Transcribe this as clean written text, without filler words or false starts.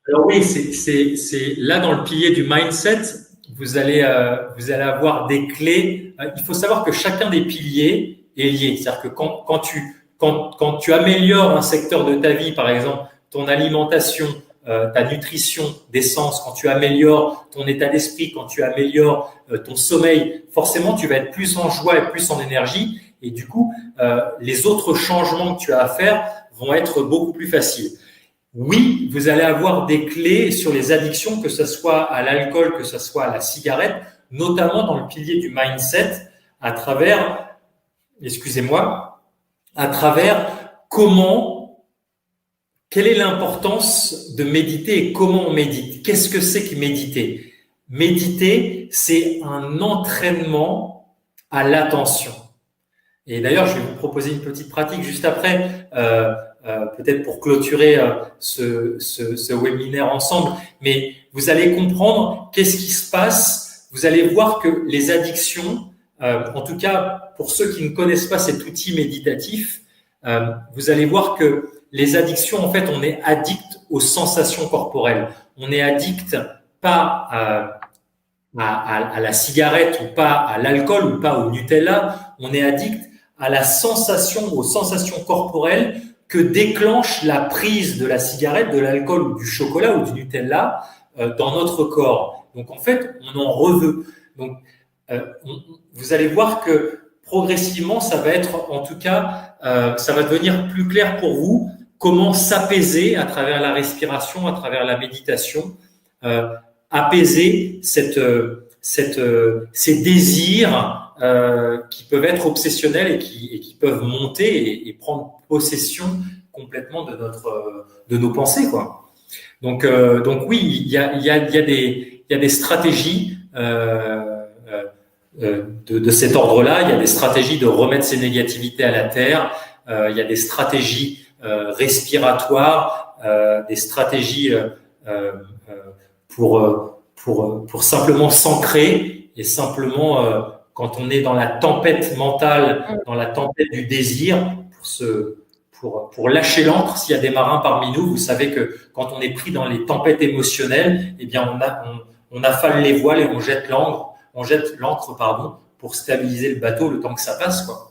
Alors oui, c'est là dans le pilier du mindset, vous allez avoir des clés. Il faut savoir que chacun des piliers est lié. C'est-à-dire que quand tu améliores un secteur de ta vie, par exemple ton alimentation, ta nutrition d'essence, quand tu améliores ton état d'esprit, quand tu améliores ton sommeil, forcément tu vas être plus en joie et plus en énergie. Et du coup, les autres changements que tu as à faire vont être beaucoup plus faciles. Oui, vous allez avoir des clés sur les addictions, que ce soit à l'alcool, que ce soit à la cigarette, notamment dans le pilier du mindset, à travers, excusez-moi, à travers quelle est l'importance de méditer et comment on médite? Qu'est-ce que c'est que méditer? Méditer, c'est un entraînement à l'attention. Et d'ailleurs, je vais vous proposer une petite pratique juste après, peut-être pour clôturer ce webinaire ensemble. Mais vous allez comprendre qu'est-ce qui se passe. Vous allez voir que les addictions, en tout cas pour ceux qui ne connaissent pas cet outil méditatif, vous allez voir que les addictions, en fait, on est addict aux sensations corporelles. On est addict pas à la cigarette ou pas à l'alcool ou pas au Nutella. On est addict à la sensation, aux sensations corporelles que déclenche la prise de la cigarette, de l'alcool ou du chocolat ou du Nutella dans notre corps. Donc, en fait, on en reveut. Donc, vous allez voir que progressivement, ça va être, en tout cas, ça va devenir plus clair pour vous comment s'apaiser à travers la respiration, à travers la méditation, apaiser ces désirs qui peuvent être obsessionnels et qui peuvent monter et prendre possession complètement de nos pensées, quoi. Donc oui, il y a des stratégies de cet ordre-là. Il y a des stratégies de remettre ces négativités à la terre. Il y a des stratégies respiratoires, des stratégies pour simplement s'ancrer et simplement quand on est dans la tempête mentale, dans la tempête du désir, pour lâcher l'ancre. S'il y a des marins parmi nous, vous savez que quand on est pris dans les tempêtes émotionnelles, eh bien on affale les voiles et on jette l'ancre, pour stabiliser le bateau le temps que ça passe, quoi.